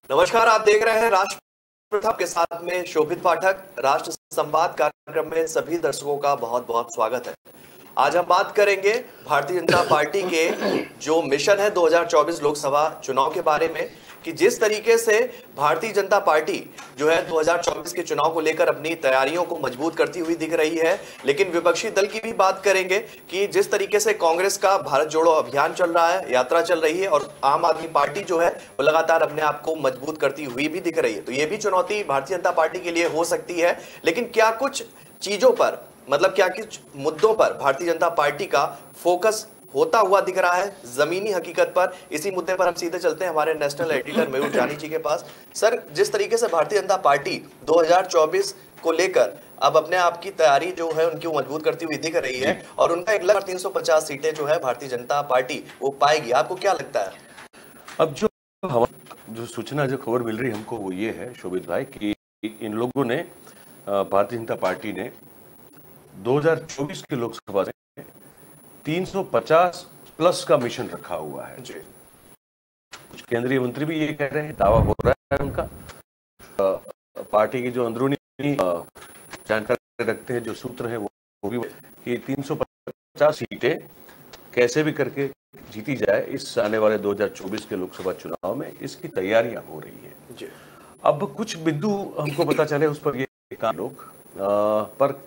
नमस्कार, आप देख रहे हैं राष्ट्र प्रताप के साथ में शोभित पाठक। राष्ट्र संवाद कार्यक्रम में सभी दर्शकों का बहुत बहुत स्वागत है। आज हम बात करेंगे भारतीय जनता पार्टी के जो मिशन है 2024 लोकसभा चुनाव के बारे में, कि जिस तरीके से भारतीय जनता पार्टी जो है 2024 के चुनाव को लेकर अपनी तैयारियों को मजबूत करती हुई दिख रही है। लेकिन विपक्षी दल की भी बात करेंगे कि जिस तरीके से कांग्रेस का भारत जोड़ो अभियान चल रहा है, यात्रा चल रही है, और आम आदमी पार्टी जो है वो लगातार अपने आप को मजबूत करती हुई भी दिख रही है। तो ये भी चुनौती भारतीय जनता पार्टी के लिए हो सकती है। लेकिन क्या कुछ चीजों पर, मतलब क्या कुछ मुद्दों पर भारतीय जनता पार्टी का फोकस होता हुआ दिख रहा है जमीनी हकीकत पर? इसी मुद्दे पर हम सीधे चलते हैं हमारे नेशनल एडिटर मयूर जानी जी के पास। सर, जिस तरीके से भारतीय जनता पार्टी 2024 को लेकर अब अपने आप की तैयारी जो है उनकी मजबूत करती हुई दिख रही है, और उनका 1,350 सीटें जो है भारतीय जनता पार्टी वो पाएगी, आपको क्या लगता है? अब जो सूचना, जो खबर मिल रही हमको वो ये है शोभित भाई कि इन लोगों ने, भारतीय जनता पार्टी ने 2024 की लोकसभा में 350 प्लस का मिशन रखा हुआ है। कुछ केंद्रीय मंत्री भी ये कह रहे हैं, दावा हो रहा है उनका। पार्टी की जो अंदरूनी जानकारी रखते हैं, जो सूत्र हैं, वो भी कि 350 सीटें कैसे भी करके जीती जाए इस आने वाले 2024 के लोकसभा चुनाव में, इसकी तैयारियां हो रही है। अब कुछ बिंदु हमको पता चले उस पर ये काम लोग, पर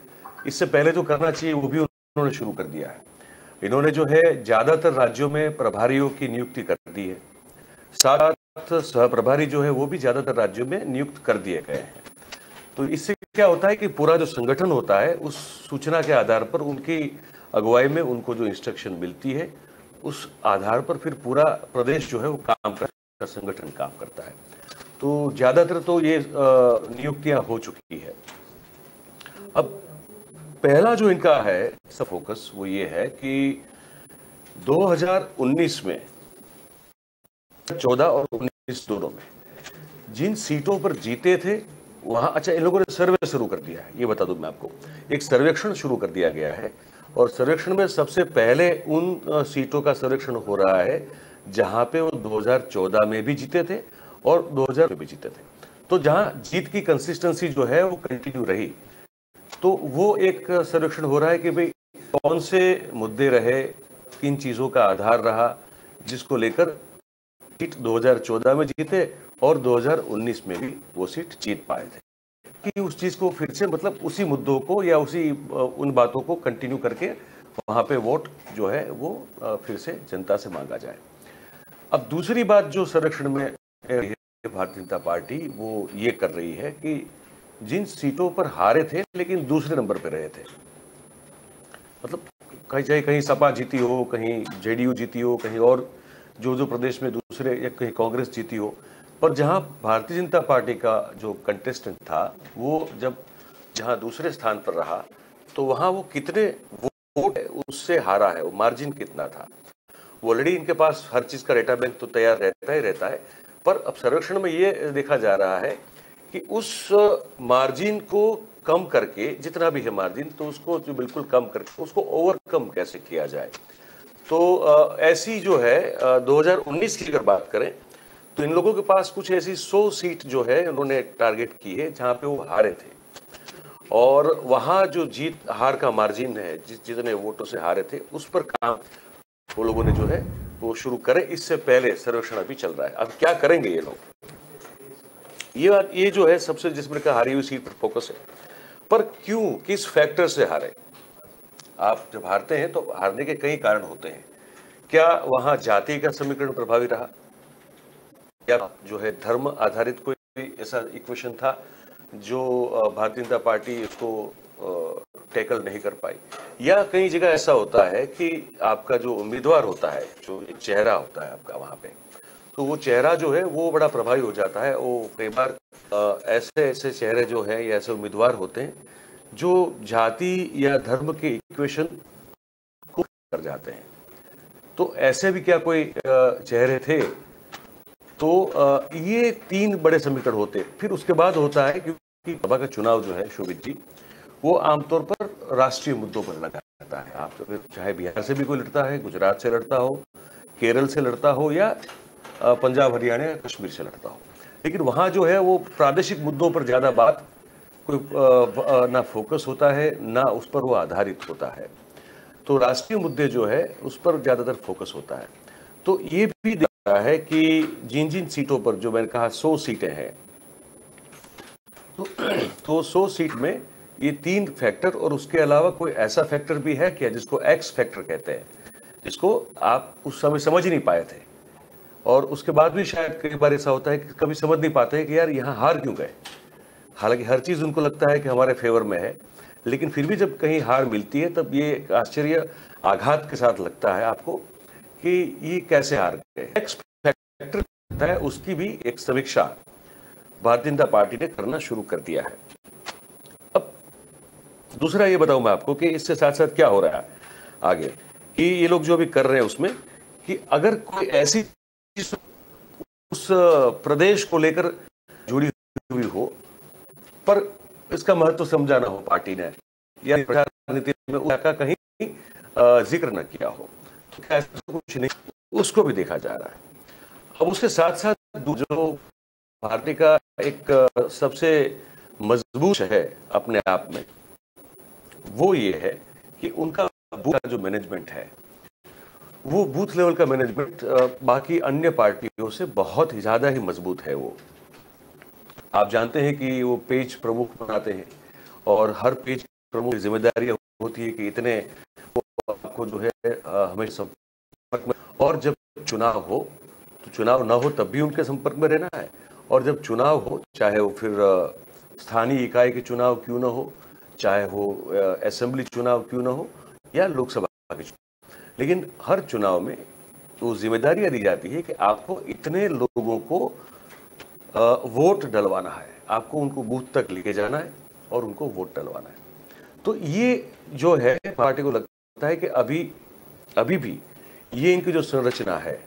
इससे पहले जो करना चाहिए वो भी उन्होंने शुरू कर दिया है। इन्होंने जो है ज्यादातर राज्यों में प्रभारियों की नियुक्ति कर दी है, साथ सह प्रभारी जो है वो भी ज्यादातर राज्यों में नियुक्त कर दिए गए हैं। तो इससे क्या होता है कि पूरा जो संगठन होता है उस सूचना के आधार पर, उनकी अगुवाई में उनको जो इंस्ट्रक्शन मिलती है उस आधार पर फिर पूरा प्रदेश जो है वो काम करता, संगठन काम करता है। तो ज्यादातर तो ये नियुक्तियां हो चुकी है। अब पहला जो इनका है सब फोकस वो ये है कि 2019 में, 14 और 19 दोनों में जिन सीटों पर जीते थे वहां, अच्छा, इन लोगों ने सर्वे शुरू कर दिया है। ये बता दूं मैं आपको, एक सर्वेक्षण शुरू कर दिया गया है, और सर्वेक्षण में सबसे पहले उन सीटों का सर्वेक्षण हो रहा है जहां पे वो 2014 में भी जीते थे और 2000 में भी जीते थे। तो जहां जीत की कंसिस्टेंसी जो है वो कंटिन्यू रही, तो वो एक सर्वेक्षण हो रहा है कि भाई कौन से मुद्दे रहे, किन चीजों का आधार रहा जिसको लेकर सीट 2014 में जीते और 2019 में भी वो सीट जीत पाए थे, कि उस चीज को फिर से, मतलब उसी मुद्दों को या उसी उन बातों को कंटिन्यू करके वहां पे वोट जो है वो फिर से जनता से मांगा जाए। अब दूसरी बात जो सर्वेक्षण में भारतीय जनता पार्टी वो ये कर रही है कि जिन सीटों पर हारे थे लेकिन दूसरे नंबर पे रहे थे, मतलब कहीं चाहे कहीं सपा जीती हो, कहीं जेडीयू जीती हो, कहीं और जो प्रदेश में दूसरे, या कहीं कांग्रेस जीती हो, पर जहां भारतीय जनता पार्टी का जो कंटेस्टेंट था वो जब जहां दूसरे स्थान पर रहा, तो वहां वो कितने वोट उससे हारा है, वो मार्जिन कितना था। वो ऑलरेडी इनके पास हर चीज का डेटा बैंक तो तैयार रहता ही रहता है, पर अब सर्वेक्षण में ये देखा जा रहा है कि उस मार्जिन को कम करके, जितना भी है मार्जिन, तो उसको जो बिल्कुल कम करके उसको ओवरकम कैसे किया जाए। तो ऐसी जो है 2019 की अगर बात करें तो इन लोगों के पास कुछ ऐसी 100 सीट जो है उन्होंने टारगेट की है जहां पे वो हारे थे, और वहां जो जीत हार का मार्जिन है, जितने वोटों से हारे थे, उस पर काम वो लोगों ने जो है वो शुरू करे। इससे पहले सर्वेक्षण अभी चल रहा है। अब क्या करेंगे ये लोग, ये जो है सबसे, जिसमें का हारी हुई सीट पर फोकस है। पर क्यों, किस फैक्टर से हारे? आप जब हारते हैं तो हारने के कई कारण होते हैं। क्या वहां जाति का समीकरण प्रभावी रहा, या जो है धर्म आधारित कोई ऐसा इक्वेशन था जो भारतीय जनता पार्टी इसको टैकल नहीं कर पाई, या कई जगह ऐसा होता है कि आपका जो उम्मीदवार होता है, जो एक चेहरा होता है आपका वहां पे, तो वो चेहरा जो है वो बड़ा प्रभावी हो जाता है। वो कई बार ऐसे ऐसे चेहरे जो हैं या ऐसे उम्मीदवार होते हैं जो जाति या धर्म के इक्वेशन को कर जाते हैं। तो ऐसे भी क्या कोई चेहरे थे? तो ये 3 बड़े समीकरण होते। फिर उसके बाद होता है क्योंकि सभा का चुनाव जो है शोभित जी, वो आमतौर पर राष्ट्रीय मुद्दों पर लगा रहता है। आप तो फिर चाहे बिहार से भी कोई लड़ता है, गुजरात से लड़ता हो, केरल से लड़ता हो, या पंजाब हरियाणा या कश्मीर से लड़ता हो, लेकिन वहाँ जो है वो प्रादेशिक मुद्दों पर ज़्यादा बात कोई ना फोकस होता है, ना उस पर वो आधारित होता है। तो राष्ट्रीय मुद्दे जो है उस पर ज़्यादातर फोकस होता है। तो ये भी दिख रहा है कि जिन जिन सीटों पर, जो मैंने कहा 100 सीटें हैं, तो 100 सीट में ये 3 फैक्टर और उसके अलावा कोई ऐसा फैक्टर भी है क्या जिसको एक्स फैक्टर कहते हैं, जिसको आप उस समय समझ ही नहीं पाए थे, और उसके बाद भी शायद कई बार ऐसा होता है कि कभी समझ नहीं पाते हैं कि यार यहाँ हार क्यों गए। हालांकि हर चीज़ उनको लगता है कि हमारे फेवर में है, लेकिन फिर भी जब कहीं हार मिलती है तब ये एक आश्चर्य आघात के साथ लगता है आपको कि ये कैसे हार गए। एक्स फैक्टर है, उसकी भी एक समीक्षा भारतीय जनता पार्टी ने करना शुरू कर दिया है। अब दूसरा ये बताऊं मैं आपको कि इससे साथ साथ क्या हो रहा है आगे, कि ये लोग जो भी कर रहे हैं उसमें, कि अगर कोई ऐसी चीज उस प्रदेश को लेकर जुड़ी हुई हो पर इसका महत्व समझाना हो पार्टी ने, या राजनीति में उसका कहीं जिक्र न किया हो, तो क्या ऐसा कुछ नहीं, उसको भी देखा जा रहा है। अब उसके साथ साथ जो भारतीय का एक सबसे मजबूत है अपने आप में, वो ये है कि उनका बूथ का जो मैनेजमेंट है, वो बूथ लेवल का मैनेजमेंट बाकी अन्य पार्टियों से बहुत ही ज्यादा ही मजबूत है। वो आप जानते हैं कि वो पेज प्रमुख बनाते हैं और हर पेज प्रमुख की जिम्मेदारी होती है कि इतने वो आपको जो है हमेशा संपर्क में, और जब चुनाव हो तो चुनाव ना हो तब भी उनके संपर्क में रहना है, और जब चुनाव हो, चाहे वो फिर स्थानीय इकाई के चुनाव क्यों ना हो, चाहे वो असेंबली चुनाव क्यों ना हो, या लोकसभा के चुनाव, लेकिन हर चुनाव में तो जिम्मेदारियां दी जाती है कि आपको इतने लोगों को वोट डलवाना है, आपको उनको बूथ तक लेके जाना है और उनको वोट डलवाना है। तो ये जो है पार्टी को लगता है कि अभी भी ये इनकी जो संरचना है,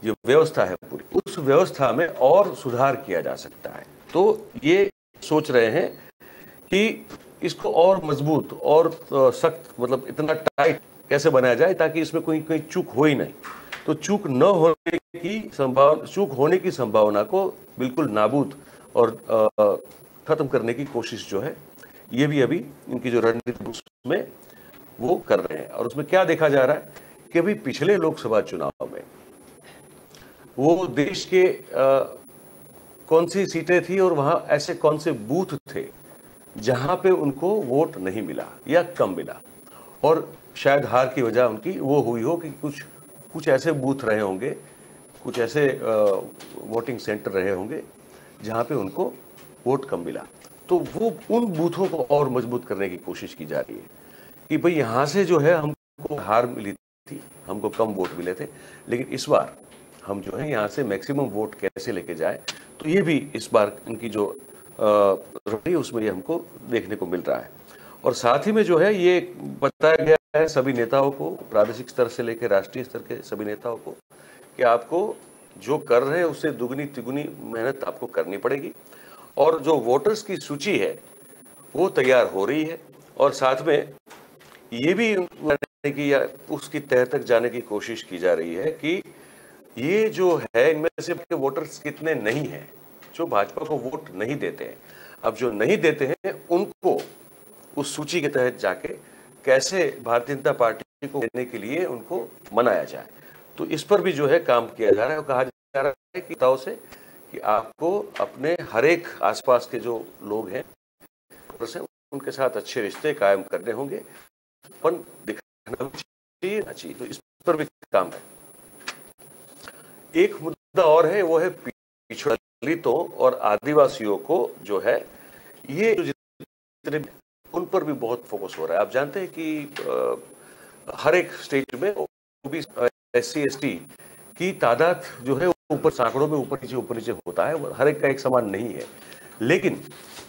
जो व्यवस्था है पूरी, उस व्यवस्था में और सुधार किया जा सकता है। तो ये सोच रहे हैं कि इसको और मजबूत और सख्त, मतलब इतना टाइट कैसे बनाया जाए ताकि इसमें कोई चूक हो ही नहीं। तो चूक होने की संभावना को बिल्कुल नाबूद और खत्म करने की कोशिश जो है, ये भी अभी इनकी जो रणनीति में वो कर रहे हैं। और उसमें क्या देखा जा रहा है कि अभी पिछले लोकसभा चुनाव में वो देश के कौन सी सीटें थी और वहां ऐसे कौन से बूथ थे जहां पे उनको वोट नहीं मिला या कम मिला, और शायद हार की वजह उनकी वो हुई हो कि कुछ ऐसे बूथ रहे होंगे, कुछ ऐसे वोटिंग सेंटर रहे होंगे जहां पे उनको वोट कम मिला। तो वो उन बूथों को और मजबूत करने की कोशिश की जा रही है कि भाई यहाँ से जो है हमको हार मिली थी, हमको कम वोट मिले थे, लेकिन इस बार हम जो है यहाँ से मैक्सिमम वोट कैसे लेके जाए। तो ये भी इस बार इनकी जो रही उसमें ये हमको देखने को मिल रहा है। और साथ ही में जो है ये बताया गया है सभी नेताओं को, प्रादेशिक स्तर से लेकर राष्ट्रीय स्तर के सभी नेताओं को, कि आपको जो कर रहे हैं उससे दुगनी तिगुनी मेहनत आपको करनी पड़ेगी, और जो वोटर्स की सूची है वो तैयार हो रही है, और साथ में ये भी कि उसकी तह तक जाने की कोशिश की जा रही है कि ये जो है इनमें से वोटर्स कितने नहीं हैं जो भाजपा को वोट नहीं देते हैं। अब जो नहीं देते हैं उनको उस सूची के तहत जाके कैसे भारतीय जनता पार्टी को देने के लिए उनको मनाया जाए। तो इस पर भी जो है काम किया जा रहा है, और कहा जा रहा है कि नेताओं से कि आपको अपने हर एक आसपास के जो लोग हैं उनके साथ अच्छे रिश्ते कायम करने होंगे, अपन दिखाना चाहिए। तो इस पर भी काम है। एक मुद्दा और है, वो है पिछड़े दलितों और आदिवासियों को जो है, ये जो जितने उन पर भी बहुत फोकस हो रहा है। आप जानते हैं कि हर एक स्टेट में SC ST की तादाद जो है ऊपर सैकड़ों में ऊपर नीचे होता है, हर एक का एक समान नहीं है, लेकिन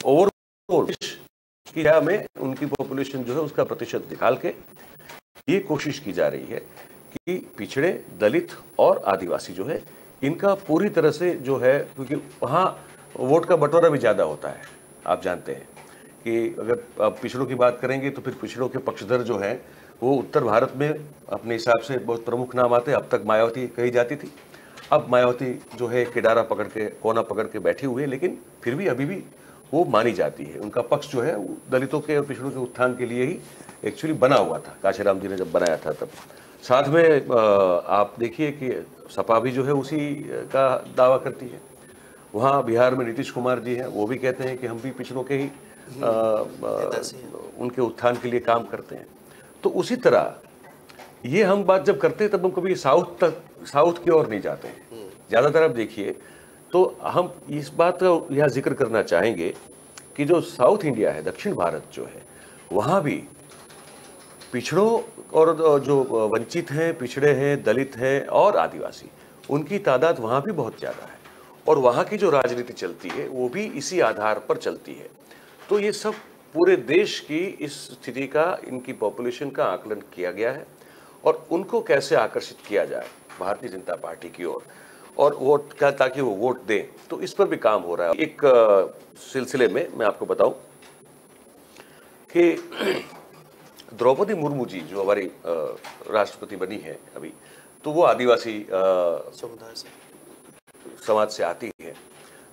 ओवरऑल की में उनकी पॉपुलेशन जो है उसका प्रतिशत निकाल के ये कोशिश की जा रही है कि पिछड़े, दलित और आदिवासी जो है इनका पूरी तरह से जो है, क्योंकि वहाँ वोट का बंटवारा भी ज़्यादा होता है। आप जानते हैं कि अगर आप पिछड़ों की बात करेंगे तो फिर पिछड़ों के पक्षधर जो हैं वो उत्तर भारत में अपने हिसाब से बहुत प्रमुख नाम आते हैं। अब तक मायावती कही जाती थी, अब मायावती जो है किनारा पकड़ के, कोना पकड़ के बैठी हुई है, लेकिन फिर भी अभी भी वो मानी जाती है। उनका पक्ष जो है वो दलितों के और पिछड़ों के उत्थान के लिए ही एक्चुअली बना हुआ था, काशीराम जी ने जब बनाया था तब। साथ में आप देखिए कि सपा भी जो है उसी का दावा करती है। वहाँ बिहार में नीतीश कुमार जी हैं, वो भी कहते हैं कि हम भी पिछड़ों के ही उनके उत्थान के लिए काम करते हैं। तो उसी तरह ये हम बात जब करते हैं तब हम कभी साउथ की ओर नहीं जाते हैं। ज़्यादातर आप देखिए तो हम इस बात का यहाँ जिक्र करना चाहेंगे कि जो साउथ इंडिया है, दक्षिण भारत जो है, वहाँ भी पिछड़ों और जो वंचित हैं, पिछड़े हैं, दलित हैं और आदिवासी, उनकी तादाद वहाँ भी बहुत ज़्यादा है। और वहाँ की जो राजनीति चलती है वो भी इसी आधार पर चलती है। तो ये सब पूरे देश की इस स्थिति का, इनकी पॉपुलेशन का आकलन किया गया है और उनको कैसे आकर्षित किया जाए भारतीय जनता पार्टी की ओर और वोट क्या, ताकि वो वोट दें, तो इस पर भी काम हो रहा है। एक सिलसिले में मैं आपको बताऊं कि द्रौपदी मुर्मू जी जो हमारी राष्ट्रपति बनी है अभी, तो वो आदिवासी समुदाय से, समाज से आती है।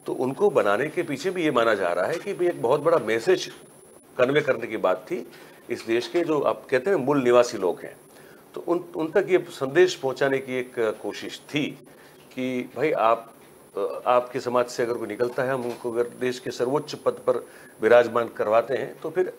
तो उनको बनाने के पीछे भी ये माना जा रहा है कि भी एक बहुत बड़ा मैसेज कन्वे करने की बात थी इस देश के जो आप कहते हैं मूल निवासी लोग हैं, तो उन तक ये संदेश पहुंचाने की एक कोशिश थी कि भाई आपके समाज से अगर कोई निकलता है, हम उनको अगर देश के सर्वोच्च पद पर विराजमान करवाते हैं तो फिर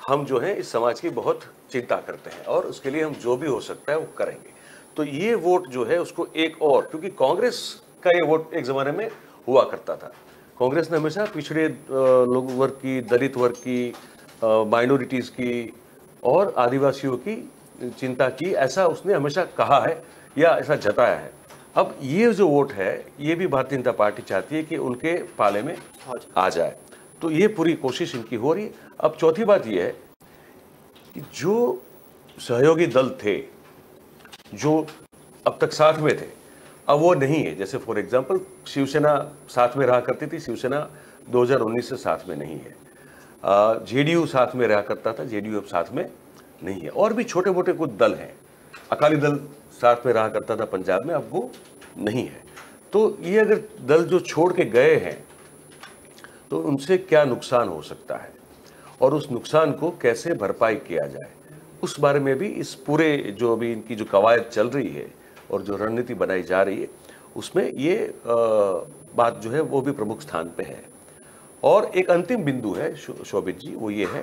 हम जो है इस समाज की बहुत चिंता करते हैं और उसके लिए हम जो भी हो सकता है वो करेंगे। तो ये वोट जो है उसको एक और, क्योंकि कांग्रेस का ये वोट एक ज़माने में हुआ करता था, कांग्रेस ने हमेशा पिछड़े लोग वर्ग की, दलित वर्ग की, माइनॉरिटीज़ की और आदिवासियों की चिंता की, ऐसा उसने हमेशा कहा है या ऐसा जताया है। अब ये जो वोट है ये भी भारतीय जनता पार्टी चाहती है कि उनके पाले में आ जाए, तो ये पूरी कोशिश इनकी हो रही है। अब चौथी बात ये है कि जो सहयोगी दल थे जो अब तक साथ में थे, अब वो नहीं है। जैसे फॉर एग्जांपल शिवसेना साथ में रहा करती थी, शिवसेना 2019 से साथ में नहीं है। जेडीयू साथ में रहा करता था, जेडीयू अब साथ में नहीं है। और भी छोटे मोटे कुछ दल हैं, अकाली दल साथ में रहा करता था पंजाब में, अब वो नहीं है। तो ये अगर दल जो छोड़ के गए हैं तो उनसे क्या नुकसान हो सकता है और उस नुकसान को कैसे भरपाई किया जाए, उस बारे में भी इस पूरे जो अभी इनकी जो कवायद चल रही है और जो रणनीति बनाई जा रही है उसमें ये बात जो है वो भी प्रमुख स्थान पे है। और एक अंतिम बिंदु है शोभित जी, वो ये है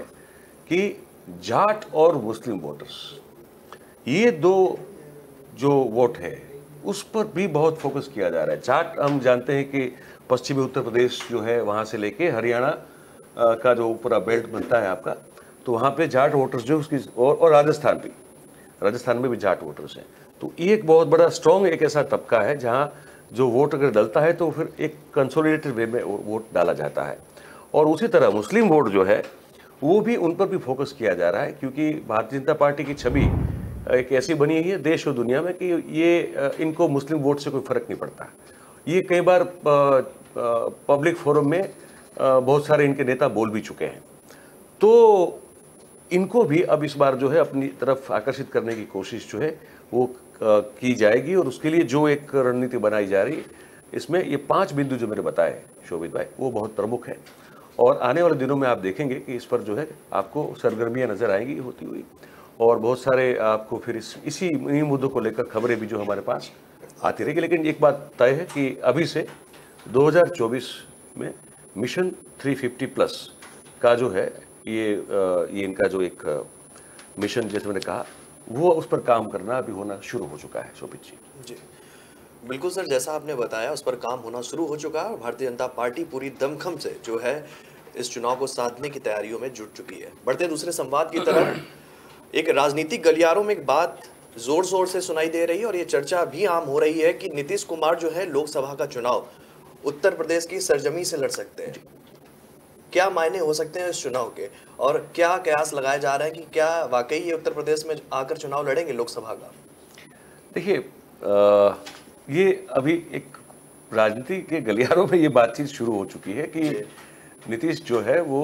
कि जाट और मुस्लिम वोटर्स, ये दो जो वोट है उस पर भी बहुत फोकस किया जा रहा है। जाट हम जानते हैं कि पश्चिमी उत्तर प्रदेश जो है वहाँ से लेके हरियाणा का जो पूरा बेल्ट बनता है आपका, तो वहाँ पे जाट वोटर्स जो उसकी और राजस्थान में भी जाट वोटर्स हैं। तो ये एक बहुत बड़ा स्ट्रॉन्ग एक ऐसा तबका है जहाँ जो वोट अगर डलता है तो फिर एक कंसोलिडेटेड वे में वोट डाला जाता है। और उसी तरह मुस्लिम वोट जो है वो भी, उन पर भी फोकस किया जा रहा है, क्योंकि भारतीय जनता पार्टी की छवि एक ऐसी बनी हुई है देश और दुनिया में कि ये इनको मुस्लिम वोट से कोई फर्क नहीं पड़ता। ये कई बार पब्लिक फोरम में बहुत सारे इनके नेता बोल भी चुके हैं। तो इनको भी अब इस बार जो है अपनी तरफ आकर्षित करने की कोशिश जो है वो की जाएगी और उसके लिए जो एक रणनीति बनाई जा रही है, इसमें ये 5 बिंदु जो मैंने बताए शोभित भाई, वो बहुत प्रमुख हैं। और आने वाले दिनों में आप देखेंगे कि इस पर जो है आपको सरगर्मियां नजर आएंगी होती हुई, और बहुत सारे आपको फिर इसी मुद्दों को लेकर खबरें भी जो हमारे पास आती रहेगी। लेकिन एक बात तय है कि अभी से 2024 में मिशन 350+ का जो है ये इनका जो एक मिशन, जैसे मैंने कहा, वो उस पर काम करना अभी होना शुरू हो चुका है शोभित जी। बिल्कुल सर, जैसा आपने बताया उस पर काम होना शुरू हो चुका है और भारतीय जनता पार्टी पूरी दमखम से जो है इस चुनाव को साधने की तैयारियों में जुट चुकी है। बढ़ते दूसरे संवाद की तरफ, एक राजनीतिक गलियारों में एक बात जोर शोर से सुनाई दे रही है और ये चर्चा भी आम हो रही है कि नीतीश कुमार जो है लोकसभा का चुनाव उत्तर प्रदेश की सरजमी से लड़ सकते हैं। क्या मायने हो सकते हैं इस चुनाव के और क्या कयास लगाए जा रहे हैं कि क्या वाकई ये उत्तर प्रदेश में आकर चुनाव लड़ेंगे लोकसभा का? देखिए, ये अभी एक राजनीति के गलियारों में ये बातचीत शुरू हो चुकी है कि नीतीश जो है वो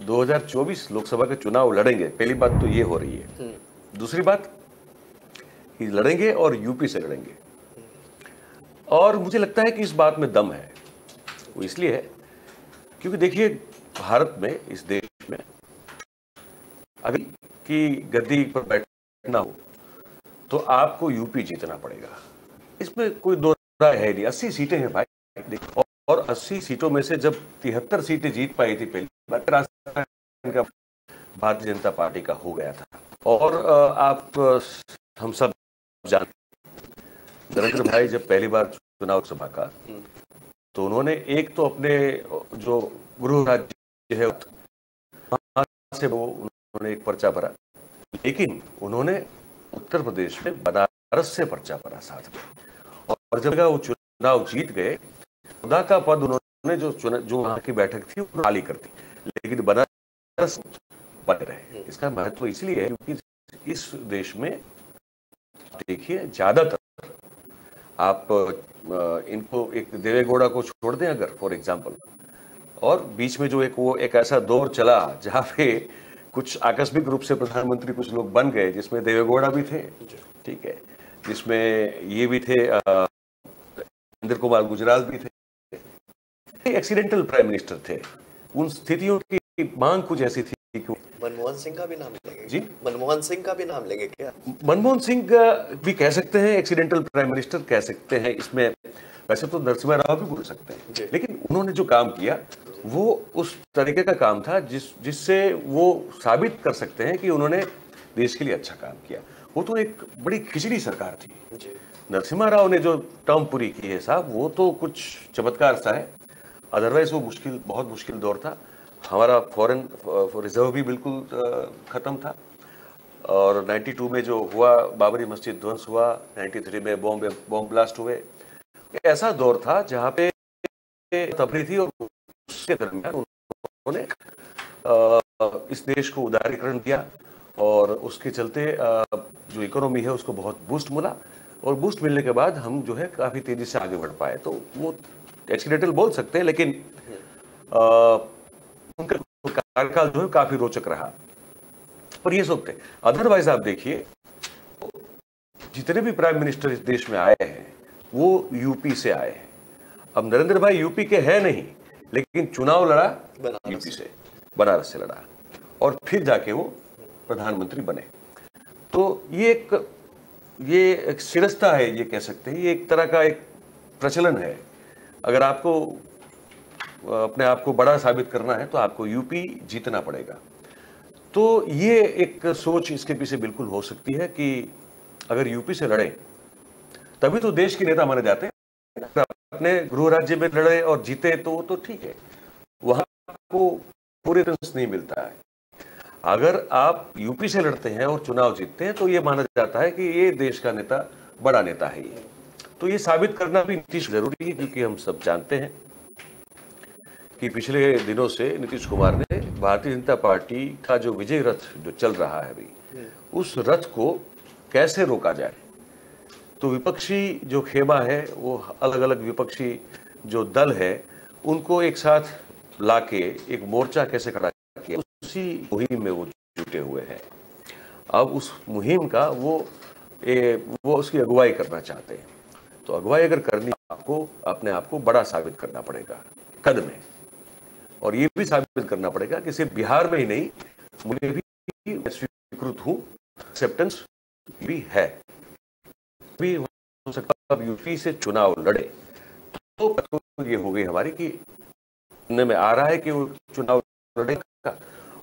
2024 लोकसभा के चुनाव लड़ेंगे। पहली बात तो ये हो रही है। दूसरी बात कि लड़ेंगे और यूपी से लड़ेंगे। और मुझे लगता है कि इस बात में दम है। वो इसलिए है क्योंकि देखिए, भारत में, इस देश में अगर की गद्दी पर बैठना हो तो आपको यूपी जीतना पड़ेगा, इसमें कोई दो राय है नहीं। 80 सीटें हैं भाई, और 80 सीटों में से जब 73 सीटें जीत पाई थी पहली बार, राजस्थान का भारतीय जनता पार्टी का हो गया था। और हम सब जानते, नरेंद्र भाई जब पहली बार चुनाव सभा का, तो उन्होंने एक तो अपने जो गृह राज्य है वहां से वो उन्होंने एक पर्चा भरा, लेकिन उन्होंने उत्तर प्रदेश में बनारस से पर्चा भरा साथ में। और जब वो चुनाव जीत गए, खुदा का पद उन्होंने जो वहां की बैठक थी वो खाली कर दी, लेकिन बनारस बने रहे। इसका महत्व इसलिए है क्योंकि इस देश में देखिए, ज्यादातर आप इनको, एक देवेगौड़ा को छोड़ दें अगर फॉर एग्जांपल, और बीच में जो एक ऐसा दौर चला जहां पे कुछ आकस्मिक रूप से प्रधानमंत्री कुछ लोग बन गए, जिसमें देवेगौड़ा भी थे, ठीक है, जिसमें ये भी थे, इंद्र कुमार गुजराल भी थे, एक्सीडेंटल प्राइम मिनिस्टर थे। उन स्थितियों की मांग कुछ ऐसी थी कि मनमोहन सिंह का भी नाम लेंगे जी, मनमोहन सिंह का भी नाम लेंगे क्या? मनमोहन सिंह भी कह सकते हैं, एक्सीडेंटल प्राइम मिनिस्टर कह सकते हैं। इसमें वैसे तो नरसिम्हा राव भी बोल सकते हैं, लेकिन उन्होंने जो काम किया वो उस तरीके का काम था जिससे वो साबित कर सकते हैं कि उन्होंने देश के लिए अच्छा काम किया। वो तो एक बड़ी खिचड़ी सरकार थी। नरसिम्हा राव ने जो टर्म पूरी की है साहब, वो तो कुछ चमत्कार सा है। अदरवाइज वो बहुत मुश्किल दौर था। हमारा फॉरेन रिजर्व भी बिल्कुल खत्म था। और 92 में जो हुआ, बाबरी मस्जिद ध्वंस हुआ, 93 में बॉम्ब ब्लास्ट हुए, ऐसा दौर था जहां पे तबरी थी, और उसके दरमियान उन्होंने इस देश को उदारीकरण दिया, और उसके चलते जो इकोनॉमी है उसको बहुत बूस्ट मिला, और बूस्ट मिलने के बाद हम जो है काफी तेजी से आगे बढ़ पाए। तो वो एक्सीडेंटल बोल सकते हैं, लेकिन उनका कार्यकाल जो है काफी रोचक रहा, पर ये सोचते। अदरवाइज आप देखिए, जितने भी प्राइम मिनिस्टर इस देश में आए हैं वो यूपी से आए हैं। अब नरेंद्र भाई यूपी के हैं नहीं, लेकिन चुनाव लड़ा यूपी से, बनारस से लड़ा, और फिर जाके वो प्रधानमंत्री बने। तो ये एक सिरस्ता है, ये कह सकते हैं, ये एक तरह का एक प्रचलन है। अगर आपको अपने आप को बड़ा साबित करना है तो आपको यूपी जीतना पड़ेगा। तो ये एक सोच इसके पीछे बिल्कुल हो सकती है कि अगर यूपी से लड़े तभी तो देश के नेता माने जाते हैं। अपने गृह राज्य में लड़े और जीते तो ठीक है, वहां को पूरे तरह नहीं मिलता है। अगर आप यूपी से लड़ते हैं और चुनाव जीतते हैं तो ये माना जाता है कि ये देश का नेता, बड़ा नेता है ये। तो ये साबित करना भी नीतीश जरूरी है, क्योंकि हम सब जानते हैं कि पिछले दिनों से नीतीश कुमार ने भारतीय जनता पार्टी का जो विजय रथ जो चल रहा है अभी, उस रथ को कैसे रोका जाए। तो विपक्षी जो खेमा है, वो अलग अलग विपक्षी जो दल है, उनको एक साथ लाके एक मोर्चा कैसे खड़ा किया, उसी मुहिम में वो जुटे हुए हैं। अब उस मुहिम का वो उसकी अगुवाई करना चाहते हैं। तो अगुवाई अगर करनी, आपको अपने आप को बड़ा साबित करना पड़ेगा कद में, और ये भी साबित करना पड़ेगा कि सिर्फ बिहार में ही नहीं, मुझे भी स्वीकृत हूं, एक्सेप्टेंस भी है। भी हो सकता अब यूपी से चुनाव लड़े तो ये हो गई हमारी कि सुनने में आ रहा है कि वो चुनाव लड़ेगा,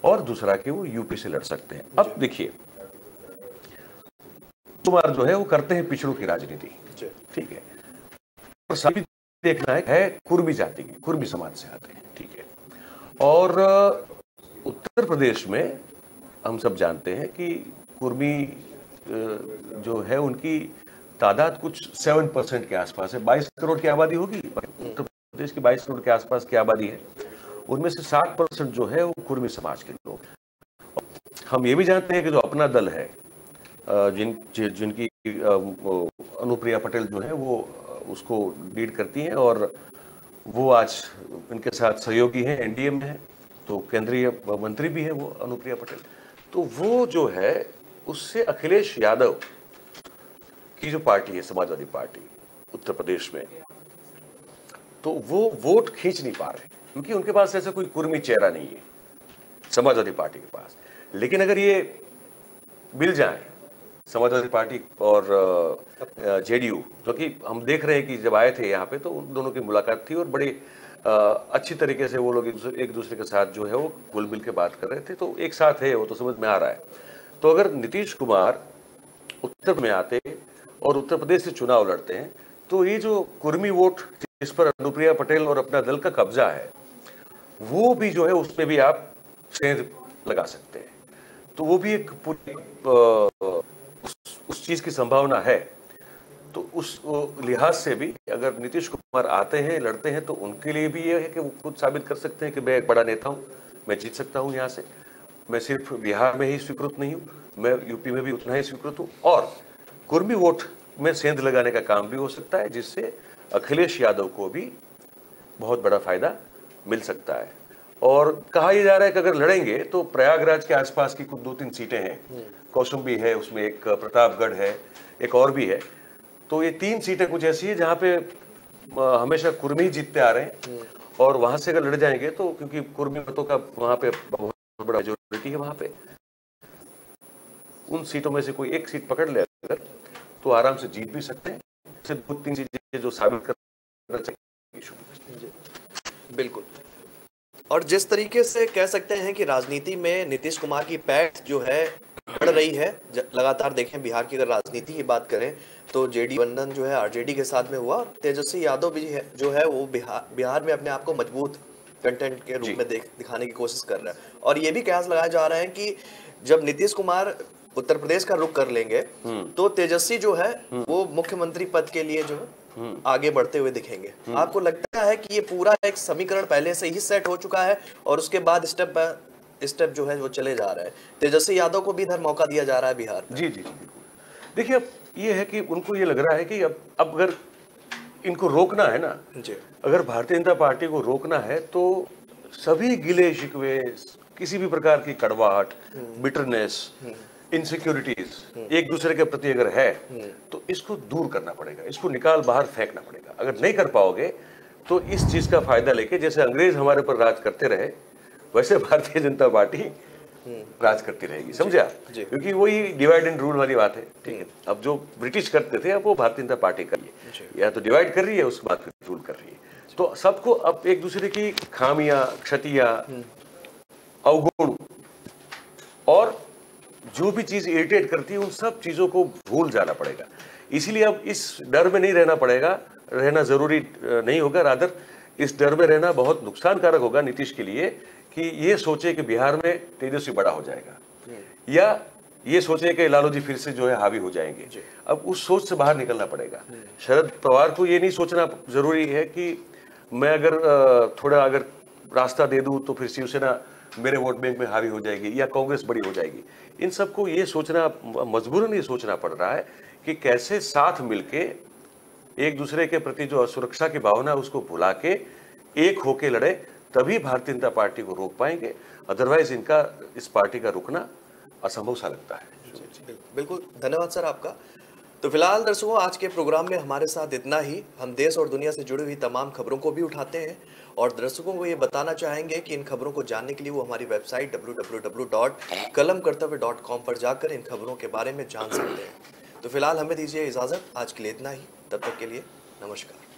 और दूसरा कि वो यूपी से लड़ सकते हैं। अब देखिए, कुमार जो है वो करते हैं पिछड़ों की राजनीति, ठीक है, और सभी देखना है कुर्मी जाति की, कुर्मी समाज से आते हैं, ठीक है। और उत्तर प्रदेश में हम सब जानते हैं कि कुर्मी जो है उनकी तादाद कुछ 7% के आसपास है। 22 करोड़ की आबादी होगी उत्तर प्रदेश की, 22 करोड़ के आसपास की आबादी है। उनमें से 60% जो है वो कुर्मी समाज के लोग। हम ये भी जानते हैं कि जो अपना दल है, जिनकी अनुप्रिया पटेल जो है वो उसको लीड करती हैं, और वो आज इनके साथ सहयोगी हैं, एनडीए में है, तो केंद्रीय मंत्री भी है वो अनुप्रिया पटेल। तो वो जो है उससे अखिलेश यादव की जो पार्टी है, समाजवादी पार्टी, उत्तर प्रदेश में, तो वो वोट खींच नहीं पा रहे क्योंकि उनके पास ऐसा कोई कुर्मी चेहरा नहीं है समाजवादी पार्टी के पास। लेकिन अगर ये मिल जाए समाजवादी पार्टी और जेडीयू, क्योंकि हम देख रहे हैं कि जब आए थे यहाँ पे तो उन दोनों की मुलाकात थी और बड़े अच्छी तरीके से वो लोग एक दूसरे के साथ जो है वो घुल मिल के बात कर रहे थे, तो एक साथ है वो तो समझ में आ रहा है। तो अगर नीतीश कुमार उत्तर में आते और उत्तर प्रदेश से चुनाव लड़ते हैं तो ये जो कुर्मी वोट जिस पर अनुप्रिया पटेल और अपना दल का कब्जा है वो भी जो है उसमें भी आप सेंध लगा सकते हैं। तो वो भी एक पूरी उस चीज की संभावना है। तो उस लिहाज से भी अगर नीतीश कुमार आते हैं लड़ते हैं तो उनके लिए भी ये है कि वो खुद साबित कर सकते हैं कि मैं एक बड़ा नेता हूं, मैं जीत सकता हूं यहाँ से, मैं सिर्फ बिहार में ही स्वीकृत नहीं हूं, मैं यूपी में भी उतना ही स्वीकृत हूं, और कुर्मी वोट में सेंध लगाने का काम भी हो सकता है जिससे अखिलेश यादव को भी बहुत बड़ा फायदा मिल सकता है। और कहा यह जा रहा है कि अगर लड़ेंगे तो प्रयागराज के आसपास की कुछ 2-3 सीटें हैं, कौशाम्बी है, उसमें एक प्रतापगढ़ है, एक और भी है, तो ये 3 सीटें कुछ ऐसी है जहां पे हमेशा कुर्मी जीतते आ रहे हैं और वहां से अगर लड़ जाएंगे तो क्योंकि कुर्मी मतों का वहां पे बहुत बड़ा मेजोरिटी है, वहां पे उन सीटों में से कोई एक सीट पकड़ ले अगर तो आराम से जीत भी सकते हैं। 2-3 चीजें जो साबित करना चाहिए। बिल्कुल। और जिस तरीके से कह सकते हैं कि राजनीति में नीतीश कुमार की पैठ जो है बढ़ रही है लगातार, देखें बिहार की अगर राजनीति की बात करें तो जेडी बंधन जो है आरजेडी के साथ में हुआ और तेजस्वी यादव भी है जो है वो बिहार में अपने आप को मजबूत कंटेंट के रूप में दिखाने की कोशिश कर रहा है। और ये भी कयास लगाया जा रहा है कि जब नीतीश कुमार उत्तर प्रदेश का रुख कर लेंगे तो तेजस्वी जो है वो मुख्यमंत्री पद के लिए जो आगे बढ़ते हुए दिखेंगे। आपको लगता है कि ये पूरा एक समीकरण पहले से ही सेट हो चुका है और उसके बाद स्टेप बाय स्टेप जो है वो चले जा रहा है, तेजस्वी यादव को भी इधर मौका दिया जा रहा है बिहार में? जी जी जी। देखिए अब ये है कि उनको ये लग रहा है कि अब अगर इनको रोकना है ना जी, अगर भारतीय जनता पार्टी को रोकना है तो सभी गिले शिकवे, किसी भी प्रकार की कड़वाहट, बिटरनेस, इनसिक्योरिटीज एक दूसरे के प्रति अगर है तो इसको दूर करना पड़ेगा, इसको निकाल बाहर फेंकना पड़ेगा। अगर नहीं कर पाओगे तो इस चीज का फायदा लेके जैसे अंग्रेज हमारे पर राज करते रहे वैसे भारतीय जनता पार्टी राज करती रहेगी, समझा? क्योंकि वही डिवाइड एंड रूल वाली बात है। ठीक है, अब जो ब्रिटिश करते थे अब वो भारतीय जनता पार्टी कर रही है, या तो डिवाइड कर रही है उसके बाद फिर रूल कर रही है। तो सबको अब एक दूसरे की खामियां, क्षतियां, अवगुण और जो भी चीज इरिटेट करती है उन सब चीजों को भूल जाना पड़ेगा। इसीलिए अब इस डर में नहीं रहना पड़ेगा, रहना जरूरी नहीं होगा, रादर इस डर में रहना बहुत नुकसानकारक होगा नीतीश के लिए कि ये सोचे कि बिहार में तेजस्वी बड़ा हो जाएगा या ये सोचे कि लालू जी फिर से जो है हावी हो जाएंगे। अब उस सोच से बाहर निकलना पड़ेगा। शरद पवार को ये नहीं सोचना जरूरी है कि मैं अगर थोड़ा अगर रास्ता दे दूं तो फिर शिवसेना मेरे वोट बैंक में हावी हो जाएगी या कांग्रेस बड़ी हो जाएगी। इन सबको ये सोचना मजबूरन ये सोचना पड़ रहा है कि कैसे साथ मिलके एक दूसरे के प्रति जो असुरक्षा की भावना है उसको भुला के एक होके लड़े, तभी भारतीय जनता पार्टी को रोक पाएंगे। अदरवाइज इनका इस पार्टी का रुकना असंभव सा लगता है। बिल्कुल, धन्यवाद सर आपका। तो फिलहाल दर्शकों आज के प्रोग्राम में हमारे साथ इतना ही। हम देश और दुनिया से जुड़ी हुई तमाम खबरों को भी उठाते हैं और दर्शकों को ये बताना चाहेंगे कि इन खबरों को जानने के लिए वो हमारी वेबसाइट www.kalamkartavya.com पर जाकर इन खबरों के बारे में जान सकते हैं। तो फिलहाल हमें दीजिए इजाजत, आज के लिए इतना ही। तब तक के लिए नमस्कार।